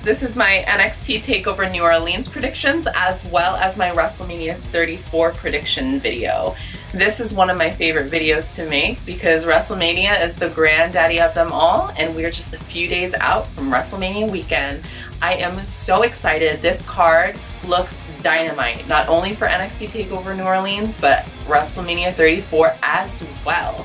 This is my NXT Takeover New Orleans predictions as well as my WrestleMania 34 prediction video. This is one of my favorite videos to make because WrestleMania is the granddaddy of them all and we're just a few days out from WrestleMania weekend. I am so excited. This card looks dynamite, not only for NXT Takeover New Orleans, but WrestleMania 34 as well.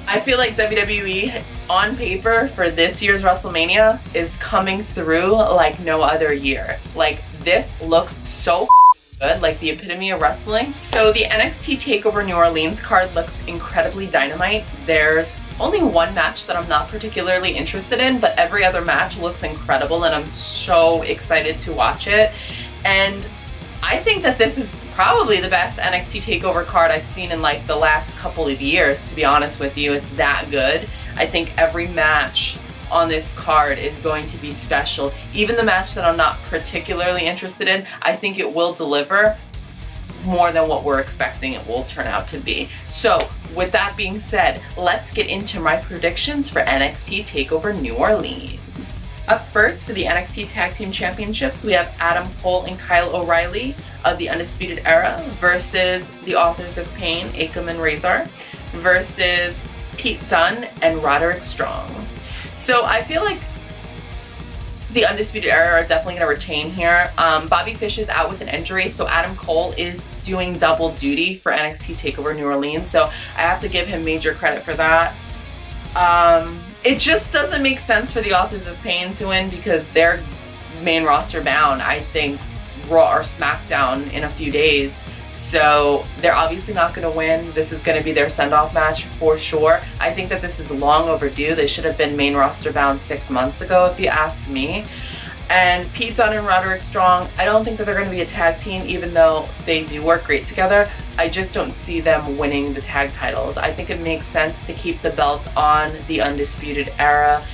I feel like WWE on paper for this year's WrestleMania is coming through like no other year. Like, this looks so good, like the epitome of wrestling. So the NXT Takeover New Orleans card looks incredibly dynamite. There's only one match that I'm not particularly interested in, but every other match looks incredible and I'm so excited to watch it. And I think that this is probably the best NXT TakeOver card I've seen in like the last couple of years, to be honest with you. It's that good. I think every match on this card is going to be special. Even the match that I'm not particularly interested in, I think it will deliver more than what we're expecting it will turn out to be. So with that being said, let's get into my predictions for NXT TakeOver New Orleans. Up first for the NXT Tag Team Championships, we have Adam Cole and Kyle O'Reilly of the Undisputed Era versus the Authors of Pain, Akam and Razor, versus Pete Dunne and Roderick Strong. So I feel like the Undisputed Era are definitely going to retain here. Bobby Fish is out with an injury, so Adam Cole is doing double duty for NXT TakeOver New Orleans, so I have to give him major credit for that. It just doesn't make sense for the Authors of Pain to win because they're main roster bound, I think, Raw or SmackDown in a few days. So they're obviously not going to win. This is going to be their send-off match for sure. I think that this is long overdue. They should have been main roster bound 6 months ago if you ask me. And Pete Dunne and Roderick Strong, I don't think that they're going to be a tag team even though they do work great together. I just don't see them winning the tag titles. I think it makes sense to keep the belts on the Undisputed Era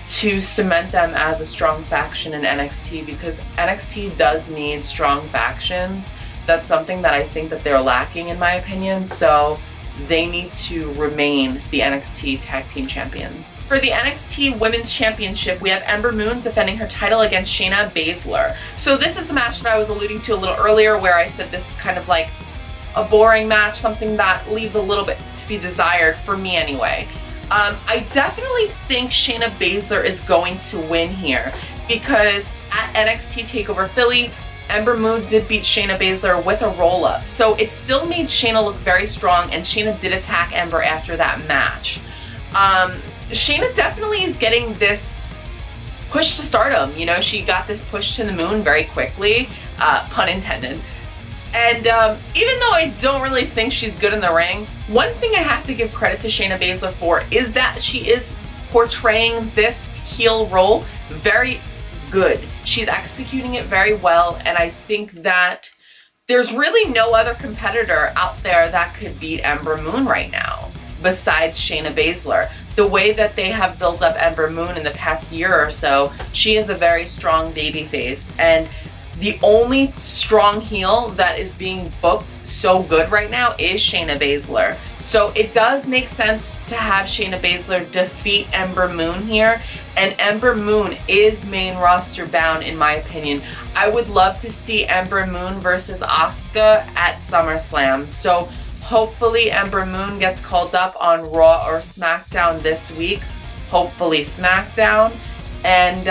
to cement them as a strong faction in NXT because NXT does need strong factions. That's something that I think that they're lacking in my opinion, so they need to remain the NXT Tag Team Champions. For the NXT Women's Championship, we have Ember Moon defending her title against Shayna Baszler. So this is the match that I was alluding to a little earlier where I said this is kind of like a boring match, something that leaves a little bit to be desired, for me anyway. I definitely think Shayna Baszler is going to win here because at NXT TakeOver Philly, Ember Moon did beat Shayna Baszler with a roll-up. So it still made Shayna look very strong and Shayna did attack Ember after that match. Shayna definitely is getting this push to stardom. You know, she got this push to the moon very quickly, pun intended. And even though I don't really think she's good in the ring, one thing I have to give credit to Shayna Baszler for is that she is portraying this heel role very good. She's executing it very well, and I think that there's really no other competitor out there that could beat Ember Moon right now besides Shayna Baszler. The way that they have built up Ember Moon in the past year or so, she is a very strong babyface, and the only strong heel that is being booked so good right now is Shayna Baszler. So it does make sense to have Shayna Baszler defeat Ember Moon here, and Ember Moon is main roster bound in my opinion. I would love to see Ember Moon versus Asuka at SummerSlam. So hopefully Ember Moon gets called up on Raw or SmackDown this week. Hopefully SmackDown. And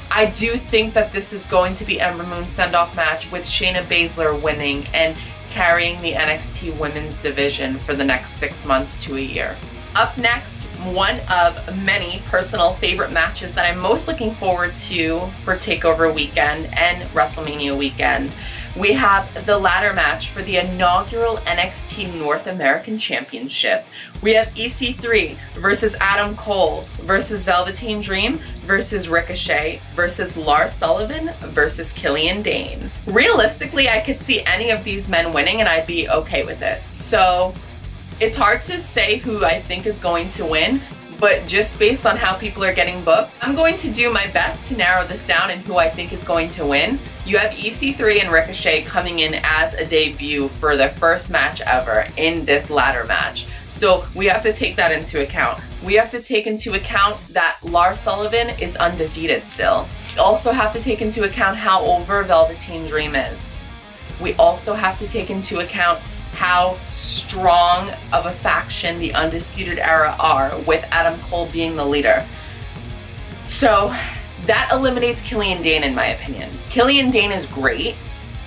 I do think that this is going to be Ember Moon's send-off match with Shayna Baszler winning and carrying the NXT Women's Division for the next 6 months to a year. Up next, one of many personal favorite matches that I'm most looking forward to for TakeOver weekend and WrestleMania weekend. We have the ladder match for the inaugural NXT North American Championship. We have EC3 versus Adam Cole versus Velveteen Dream versus Ricochet versus Lars Sullivan versus Killian Dane. Realistically, I could see any of these men winning and I'd be okay with it. So it's hard to say who I think is going to win, but just based on how people are getting booked, I'm going to do my best to narrow this down and who I think is going to win. You have EC3 and Ricochet coming in as a debut for their first match ever in this ladder match. So we have to take that into account. We have to take into account that Lars Sullivan is undefeated still. also have to take into account how over Velveteen Dream is. We also have to take into account how strong of a faction the Undisputed Era are, with Adam Cole being the leader. So that eliminates Killian Dane in my opinion. Killian Dane is great,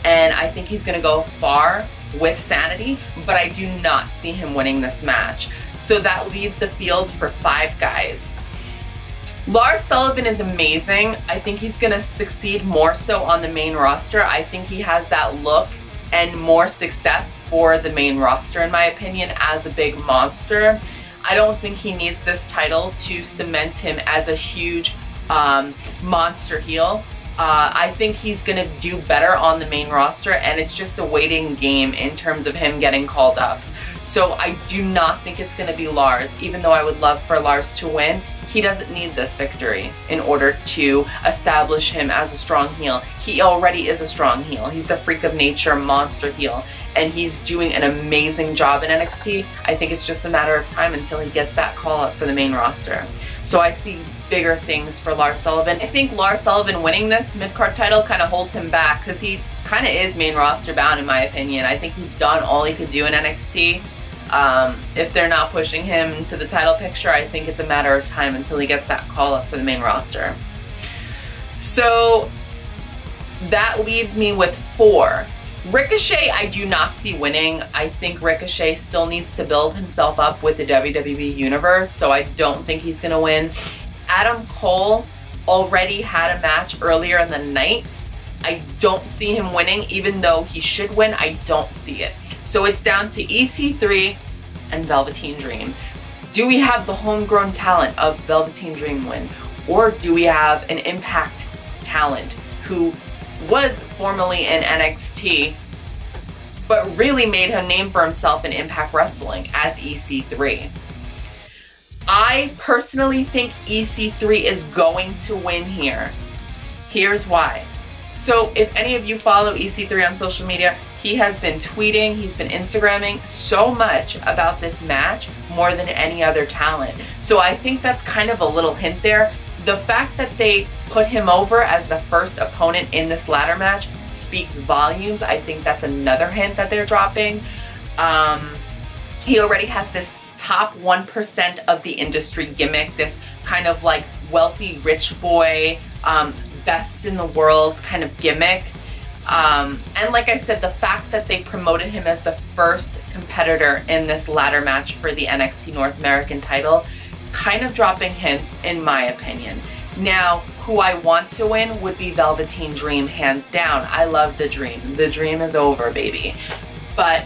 and I think he's gonna go far with Sanity, but I do not see him winning this match. So that leaves the field for 5 guys. Lars Sullivan is amazing. I think he's gonna succeed more so on the main roster. I think he has that look and more success for the main roster, in my opinion, as a big monster. I don't think he needs this title to cement him as a huge monster heel. I think he's gonna do better on the main roster, and it's just a waiting game in terms of him getting called up. So I do not think it's gonna be Lars, even though I would love for Lars to win. He doesn't need this victory in order to establish him as a strong heel. He already is a strong heel. He's the freak of nature monster heel, and he's doing an amazing job in NXT. I think it's just a matter of time until he gets that call up for the main roster. So I see bigger things for Lars Sullivan. I think Lars Sullivan winning this mid-card title kind of holds him back, because he kind of is main roster bound, in my opinion. I think he's done all he could do in NXT. If they're not pushing him into the title picture, I think it's a matter of time until he gets that call up for the main roster. So that leaves me with 4. Ricochet, I do not see winning. I think Ricochet still needs to build himself up with the WWE Universe, so I don't think he's gonna win. Adam Cole already had a match earlier in the night. I don't see him winning, even though he should win. I don't see it. So it's down to EC3 and Velveteen Dream. Do we have the homegrown talent of Velveteen Dream win? Or do we have an Impact talent who was formerly in NXT, but really made a name for himself in Impact Wrestling as EC3? I personally think EC3 is going to win here. Here's why. So if any of you follow EC3 on social media, he has been tweeting, he's been Instagramming so much about this match, more than any other talent. So I think that's kind of a little hint there. The fact that they put him over as the first opponent in this ladder match speaks volumes. I think that's another hint that they're dropping. He already has this top 1% of the industry gimmick, this kind of like wealthy rich boy, best in the world kind of gimmick. And like I said, the fact that they promoted him as the first competitor in this ladder match for the NXT North American title, kind of dropping hints in my opinion. Now, who I want to win would be Velveteen Dream, hands down. I love the Dream. The Dream is over, baby. But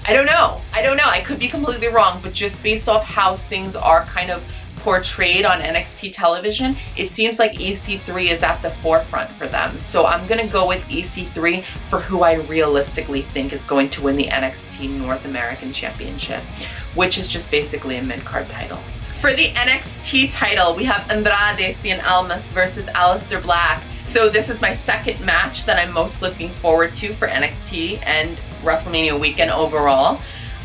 I don't know. I could be completely wrong, but just based off how things are kind of portrayed on NXT television, it seems like EC3 is at the forefront for them. So I'm gonna go with EC3 for who I realistically think is going to win the NXT North American Championship, which is just basically a mid-card title. For the NXT title, we have Andrade Cien Almas versus Aleister Black. So this is my second match that I'm most looking forward to for NXT and WrestleMania weekend overall.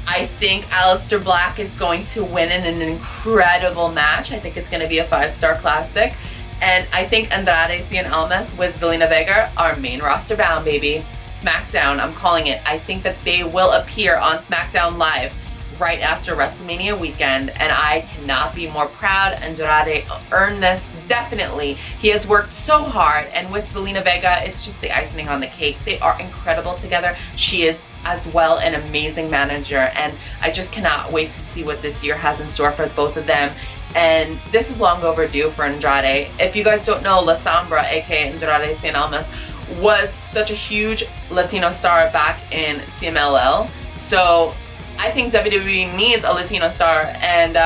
I think Aleister Black is going to win in an incredible match. I think it's going to be a 5-star classic. And I think Andrade Cien Almas with Zelina Vega are main roster bound, baby. SmackDown, I'm calling it. I think that they will appear on SmackDown Live right after WrestleMania weekend, and I cannot be more proud. Andrade earned this, definitely. He has worked so hard, and with Zelina Vega, it's just the icing on the cake. They are incredible together. She is as well an amazing manager, and I just cannot wait to see what this year has in store for both of them. And this is long overdue for Andrade. If you guys don't know, La Sombra, aka Andrade Cien Almas, was such a huge Latino star back in CMLL. So I think WWE needs a Latino star, and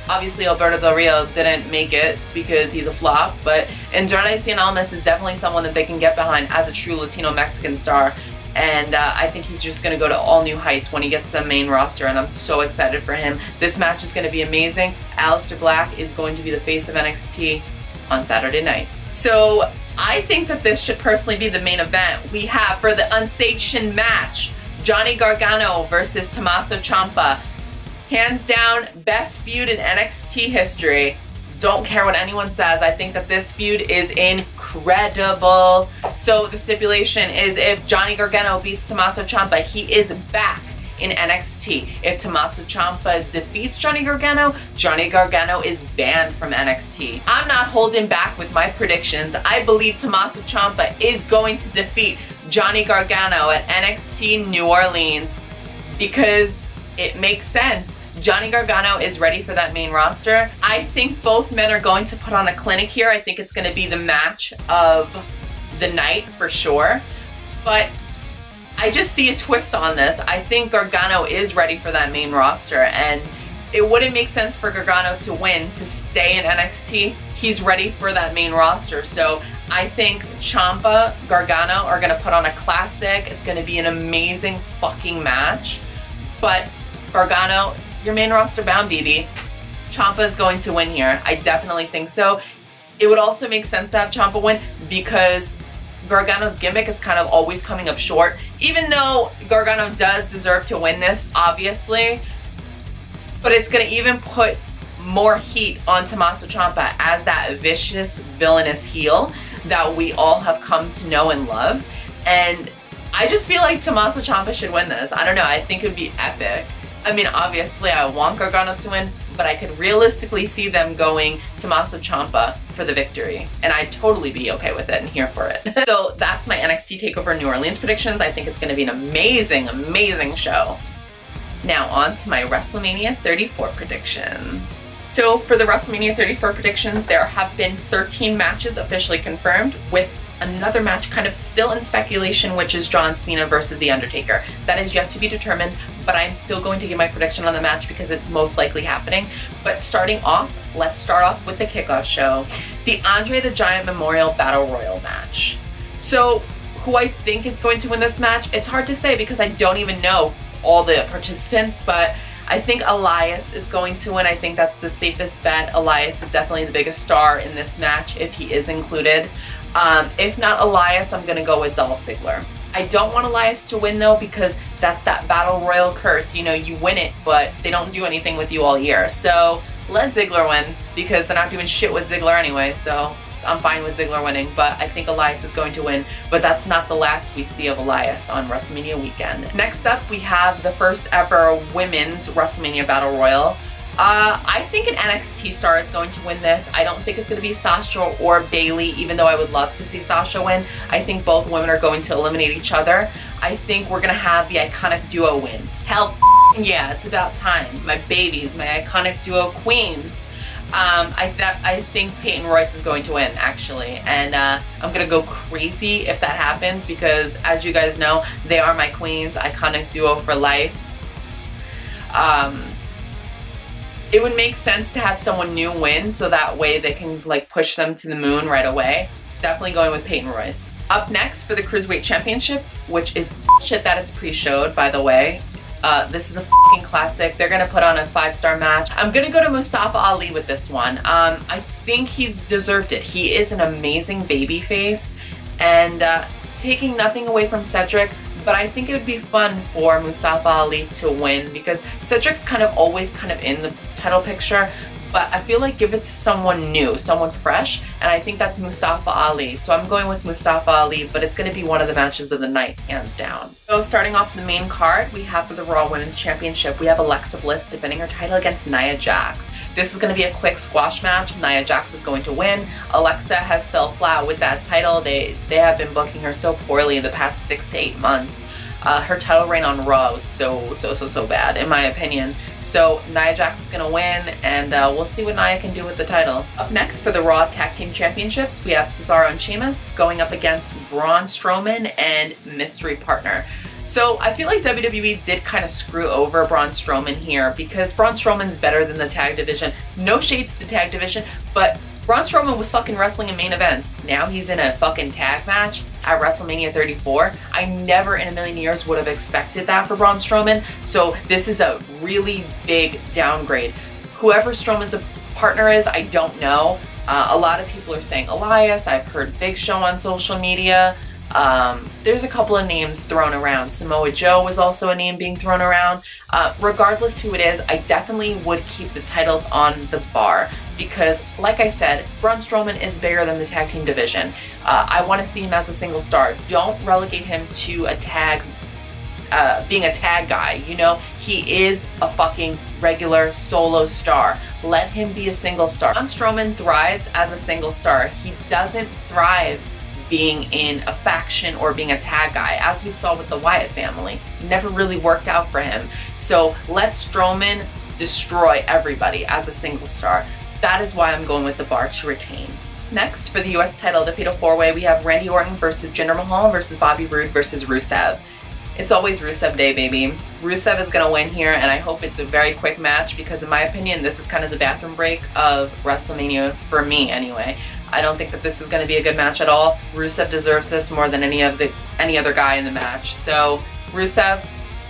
obviously Alberto Del Rio didn't make it because he's a flop, but Andrade Cien Almas is definitely someone that they can get behind as a true Latino Mexican star. And I think he's just going to go to all new heights when he gets to the main roster, and I'm so excited for him. This match is going to be amazing. Aleister Black is going to be the face of NXT on Saturday night. So I think that this should personally be the main event. We have, for the unsanctioned match, Johnny Gargano versus Tommaso Ciampa. Hands down, best feud in NXT history. Don't care what anyone says. I think that this feud is incredible. So the stipulation is if Johnny Gargano beats Tommaso Ciampa, he is back in NXT. If Tommaso Ciampa defeats Johnny Gargano is banned from NXT. I'm not holding back with my predictions. I believe Tommaso Ciampa is going to defeat Johnny Gargano at NXT New Orleans because it makes sense. Johnny Gargano is ready for that main roster. I think both men are going to put on a clinic here. I think it's going to be the match of the night for sure. But I just see a twist on this. I think Gargano is ready for that main roster, and it wouldn't make sense for Gargano to win to stay in NXT. He's ready for that main roster. So I think Ciampa, Gargano are going to put on a classic. It's going to be an amazing fucking match. But Gargano, you're main roster bound, BB. Ciampa is going to win here. I definitely think so. It would also make sense to have Ciampa win because Gargano's gimmick is kind of always coming up short. Even though Gargano does deserve to win this, obviously. But it's going to even put more heat on Tommaso Ciampa as that vicious, villainous heel that we all have come to know and love. And I just feel like Tommaso Ciampa should win this. I don't know. I think it would be epic. I mean, obviously, I want Gargano to win, but I could realistically see them going Tommaso Ciampa for the victory. And I'd totally be okay with it and here for it. So that's my NXT Takeover New Orleans predictions. I think it's going to be an amazing, amazing show. Now on to my WrestleMania 34 predictions. So for the WrestleMania 34 predictions, there have been 13 matches officially confirmed, with another match kind of still in speculation, which is John Cena versus The Undertaker. That is yet to be determined, but I'm still going to give my prediction on the match because it's most likely happening. But starting off, let's start off with the kickoff show. The Andre the Giant Memorial Battle Royal match. So who I think is going to win this match, it's hard to say because I don't even know all the participants, but I think Elias is going to win. I think that's the safest bet. Elias is definitely the biggest star in this match if he is included. If not Elias, I'm going to go with Dolph Ziggler. I don't want Elias to win though because that's that Battle Royal curse. You know, you win it, but they don't do anything with you all year. So let Ziggler win because they're not doing shit with Ziggler anyway, so I'm fine with Ziggler winning, but I think Elias is going to win, but that's not the last we see of Elias on WrestleMania weekend. Next up, we have the first ever women's WrestleMania Battle Royal. I think an NXT star is going to win this. I don't think it's going to be Sasha or Bayley, even though I would love to see Sasha win. I think both women are going to eliminate each other. I think we're going to have the iconic duo win. Hell yeah, it's about time. My babies, my iconic duo queens. I think Peyton Royce is going to win, actually, and I'm gonna go crazy if that happens because, as you guys know, they are my queens, iconic duo for life. It would make sense to have someone new win so that way they can like push them to the moon right away. Definitely going with Peyton Royce. Up next for the Cruiserweight Championship, which is shit that it's pre-showed, by the way. This is a fucking classic. They're gonna put on a 5-star match. I'm gonna go to Mustafa Ali with this one. I think he's deserved it. He is an amazing babyface, and taking nothing away from Cedric, but I think it would be fun for Mustafa Ali to win because Cedric's kind of always kind of in the title picture, but I feel like give it to someone new, someone fresh, and I think that's Mustafa Ali. So I'm going with Mustafa Ali, but it's going to be one of the matches of the night, hands down. So starting off the main card, we have for the Raw Women's Championship, we have Alexa Bliss defending her title against Nia Jax. This is going to be a quick squash match. Nia Jax is going to win. Alexa has fell flat with that title. They have been booking her so poorly in the past 6 to 8 months. Her title reign on Raw was so bad, in my opinion. So Nia Jax is going to win, and we'll see what Nia can do with the title. Up next for the Raw Tag Team Championships, we have Cesaro and Sheamus going up against Braun Strowman and Mystery Partner. So I feel like WWE did kind of screw over Braun Strowman here because Braun Strowman's better than the tag division. No shade to the tag division, but Braun Strowman was fucking wrestling in main events. Now he's in a fucking tag match at WrestleMania 34. I never in a million years would have expected that for Braun Strowman. So this is a really big downgrade. Whoever Strowman's partner is, I don't know. A lot of people are saying Elias. I've heard Big Show on social media. There's a couple of names thrown around. Samoa Joe was also a name being thrown around. Regardless who it is, I definitely would keep the titles on the bar. because, like I said, Braun Strowman is bigger than the tag team division. I want to see him as a single star. Don't relegate him to a tag, being a tag guy, you know? He is a fucking regular solo star. Let him be a single star. Braun Strowman thrives as a single star. He doesn't thrive being in a faction or being a tag guy, as we saw with the Wyatt family. Never really worked out for him. So let Strowman destroy everybody as a single star. That is why I'm going with the bar to retain. Next, for the US title, the Fatal 4-Way, we have Randy Orton versus Jinder Mahal versus Bobby Roode versus Rusev. It's always Rusev Day, baby. Rusev is gonna win here, and I hope it's a very quick match because, in my opinion, this is kind of the bathroom break of WrestleMania, for me anyway. I don't think that this is gonna be a good match at all. Rusev deserves this more than any other guy in the match. So, Rusev,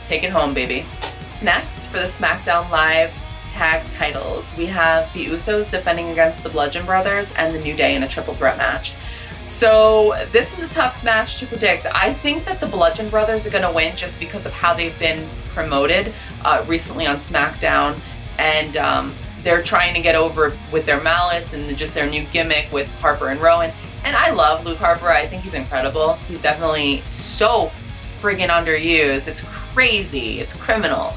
take it home, baby. Next, for the SmackDown Live tag titles, we have the Usos defending against the Bludgeon Brothers and the New Day in a triple threat match. So this is a tough match to predict. I think that the Bludgeon Brothers are going to win just because of how they've been promoted recently on SmackDown, and they're trying to get over with their mallets and just their new gimmick with Harper and Rowan. And I love Luke Harper. I think he's incredible. He's definitely so friggin' underused. It's crazy. It's criminal.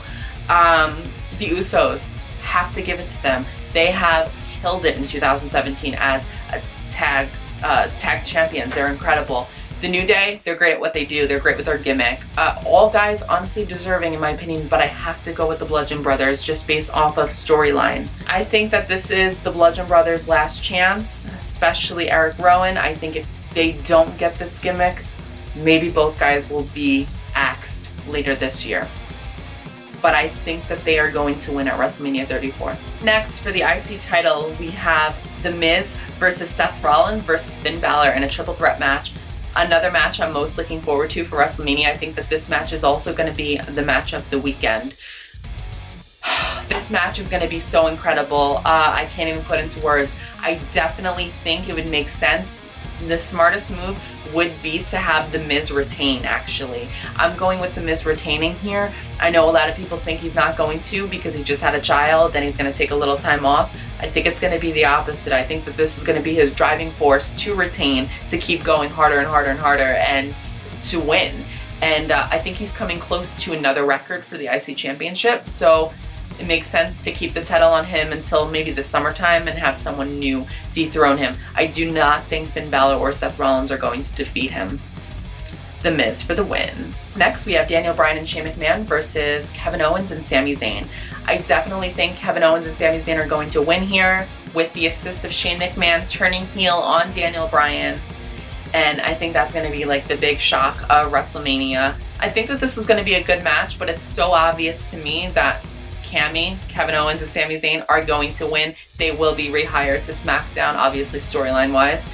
The Usos, have to give it to them. They have killed it in 2017 as a tag champions. They're incredible. The New Day, they're great at what they do. They're great with their gimmick. All guys honestly deserving in my opinion, but I have to go with the Bludgeon Brothers just based off of storyline. I think that this is the Bludgeon Brothers' last chance, especially Eric Rowan. I think if they don't get this gimmick, maybe both guys will be axed later this year. But I think that they are going to win at WrestleMania 34. Next, for the IC title, we have The Miz versus Seth Rollins versus Finn Balor in a triple threat match. Another match I'm most looking forward to for WrestleMania. I think that this match is also going to be the match of the weekend. This match is going to be so incredible. I can't even put into words. I definitely think it would make sense. The smartest move would be to have The Miz retain, actually. I'm going with The Miz retaining here. I know a lot of people think he's not going to because he just had a child and he's going to take a little time off. I think it's going to be the opposite. I think that this is going to be his driving force to retain, to keep going harder and harder and harder, and to win. And I think he's coming close to another record for the IC Championship, so it makes sense to keep the title on him until maybe the summertime and have someone new dethrone him. I do not think Finn Balor or Seth Rollins are going to defeat him. The Miz for the win. Next, we have Daniel Bryan and Shane McMahon versus Kevin Owens and Sami Zayn. I definitely think Kevin Owens and Sami Zayn are going to win here with the assist of Shane McMahon turning heel on Daniel Bryan. And I think that's going to be like the big shock of WrestleMania. I think that this is going to be a good match, but it's so obvious to me that Kevin Owens and Sami Zayn are going to win. They will be rehired to SmackDown, obviously storyline wise,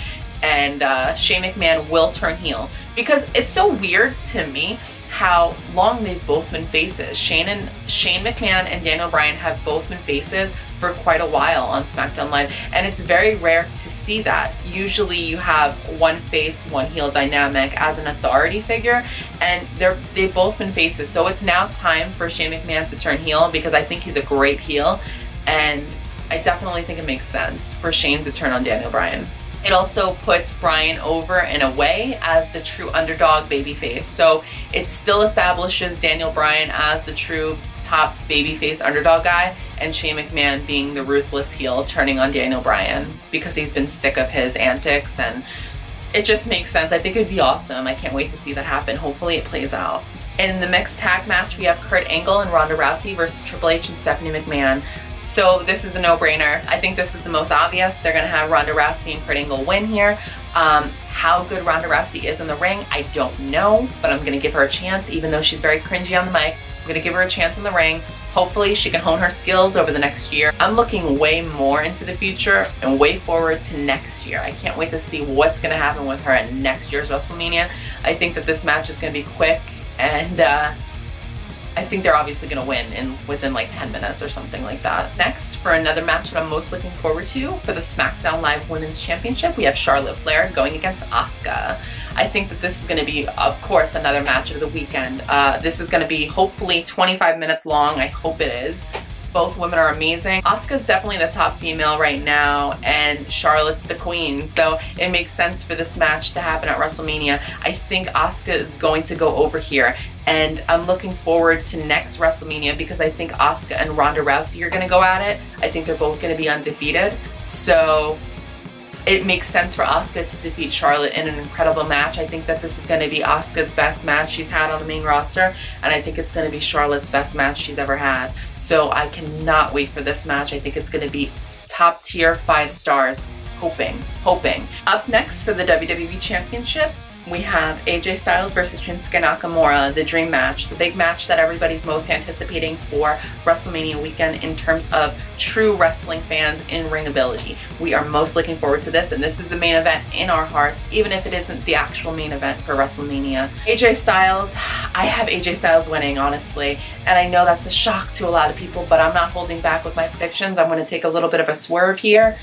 and Shane McMahon will turn heel, because it's so weird to me how long they've both been faces. Shane McMahon and Daniel Bryan have both been faces for quite a while on SmackDown Live, and it's very rare to see that. Usually you have one face, one heel dynamic as an authority figure, and they've both been faces. So it's now time for Shane McMahon to turn heel, because I think he's a great heel, and I definitely think it makes sense for Shane to turn on Daniel Bryan. It also puts Bryan over in a way as the true underdog babyface. So it still establishes Daniel Bryan as the true top babyface underdog guy, and Shane McMahon being the ruthless heel turning on Daniel Bryan because he's been sick of his antics, and it just makes sense. I think it would be awesome. I can't wait to see that happen. Hopefully it plays out. In the mixed tag match, we have Kurt Angle and Ronda Rousey versus Triple H and Stephanie McMahon. So this is a no-brainer. I think this is the most obvious. They're going to have Ronda Rousey and Kurt Angle win here. How good Ronda Rousey is in the ring, I don't know, but I'm going to give her a chance, even though she's very cringy on the mic. I'm going to give her a chance in the ring. Hopefully she can hone her skills over the next year. I'm looking way more into the future and way forward to next year. I can't wait to see what's going to happen with her at next year's WrestleMania. I think that this match is going to be quick, and I think they're obviously going to win within like 10 minutes or something like that. Next, for another match that I'm most looking forward to, for the SmackDown Live Women's Championship, we have Charlotte Flair going against Asuka. I think that this is going to be, of course, another match of the weekend. This is going to be hopefully 25 minutes long. I hope it is. Both women are amazing. Asuka's definitely the top female right now, and Charlotte's the queen, so it makes sense for this match to happen at WrestleMania. I think Asuka is going to go over here, and I'm looking forward to next WrestleMania because I think Asuka and Ronda Rousey are going to go at it. I think they're both going to be undefeated, so it makes sense for Asuka to defeat Charlotte in an incredible match. I think that this is going to be Asuka's best match she's had on the main roster, and I think it's going to be Charlotte's best match she's ever had. So I cannot wait for this match. I think it's going to be top tier, 5 stars. Hoping. Up next for the WWE Championship, we have AJ Styles versus Shinsuke Nakamura, the dream match, the big match that everybody's most anticipating for WrestleMania weekend in terms of true wrestling fans in ring ability. We are most looking forward to this, and this is the main event in our hearts, even if it isn't the actual main event for WrestleMania. AJ Styles, I have AJ Styles winning, honestly, and I know that's a shock to a lot of people, but I'm not holding back with my predictions. I'm going to take a little bit of a swerve here.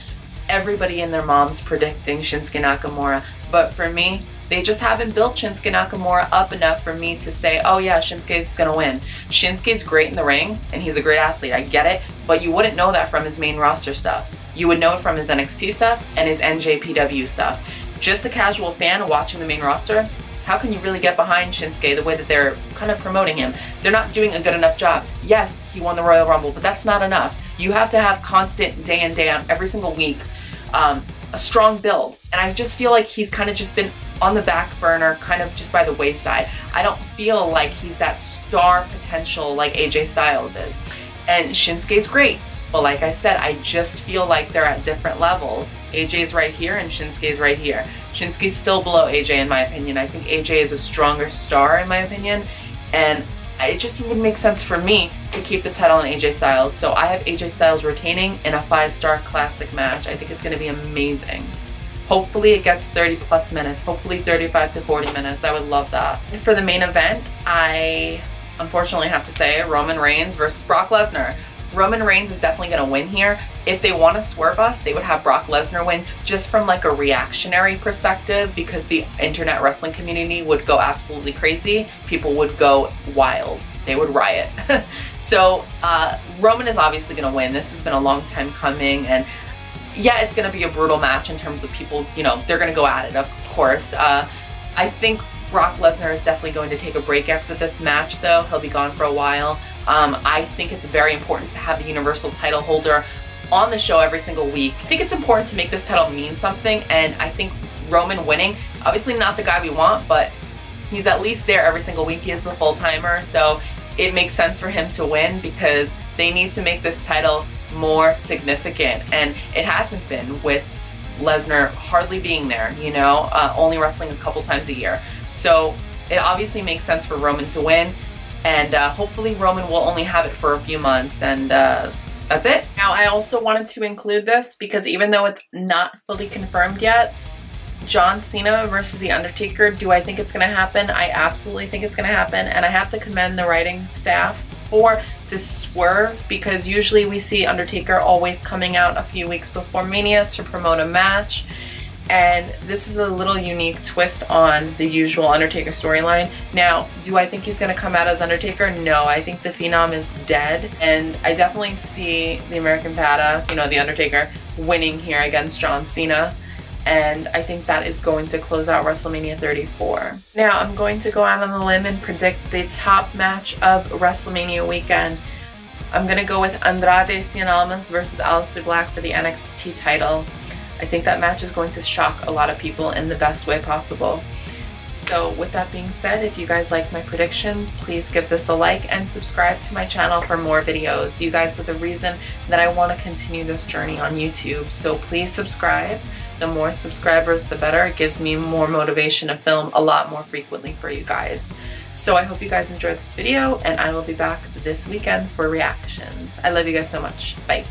Everybody and their mom's predicting Shinsuke Nakamura, but for me, they just haven't built Shinsuke Nakamura up enough for me to say, oh yeah, Shinsuke's gonna win. Shinsuke's great in the ring, and he's a great athlete, I get it, but you wouldn't know that from his main roster stuff. You would know it from his NXT stuff and his NJPW stuff. Just a casual fan watching the main roster, how can you really get behind Shinsuke the way that they're kind of promoting him? They're not doing a good enough job. Yes, he won the Royal Rumble, but that's not enough. You have to have constant day in, day out, every single week, a strong build. And I just feel like he's kind of just been on the back burner, kind of just by the wayside. I don't feel like he's that star potential like AJ Styles is. And Shinsuke's great, but like I said, I just feel like they're at different levels. AJ's right here and Shinsuke's right here. Shinsuke's still below AJ in my opinion. I think AJ is a stronger star in my opinion, and it just would make sense for me to keep the title on AJ Styles. So I have AJ Styles retaining in a 5-star classic match. I think it's going to be amazing. Hopefully it gets 30 plus minutes, hopefully 35 to 40 minutes. I would love that. For the main event, I unfortunately have to say Roman Reigns versus Brock Lesnar. Roman Reigns is definitely going to win here. If they want to swerve us, they would have Brock Lesnar win just from like a reactionary perspective, because the internet wrestling community would go absolutely crazy. People would go wild. They would riot. So Roman is obviously going to win. This has been a long time coming, and yeah, it's going to be a brutal match in terms of people, you know, they're going to go at it, of course. I think Brock Lesnar is definitely going to take a break after this match, though. He'll be gone for a while. I think it's very important to have the Universal title holder on the show every single week. I think it's important to make this title mean something, and I think Roman winning, obviously not the guy we want, but he's at least there every single week. He is the full-timer, so it makes sense for him to win because they need to make this title more significant, and it hasn't been, with Lesnar hardly being there, you know, only wrestling a couple times a year. So it obviously makes sense for Roman to win, and hopefully Roman will only have it for a few months, and that's it. Now I also wanted to include this because even though it's not fully confirmed yet, John Cena versus The Undertaker, do I think it's going to happen? I absolutely think it's going to happen, and I have to commend the writing staff for this swerve, because usually we see Undertaker always coming out a few weeks before Mania to promote a match, and this is a little unique twist on the usual Undertaker storyline. Now, do I think he's going to come out as Undertaker? No, I think the Phenom is dead, and I definitely see the American Badass, you know, The Undertaker, winning here against John Cena. And I think that is going to close out WrestleMania 34. Now I'm going to go out on a limb and predict the top match of WrestleMania weekend. I'm going to go with Andrade Cien Almas versus Aleister Black for the NXT title. I think that match is going to shock a lot of people in the best way possible. So with that being said, if you guys like my predictions, please give this a like and subscribe to my channel for more videos. You guys are the reason that I want to continue this journey on YouTube. So please subscribe. The more subscribers, the better. It gives me more motivation to film a lot more frequently for you guys. So I hope you guys enjoyed this video, and I will be back this weekend for reactions. I love you guys so much. Bye.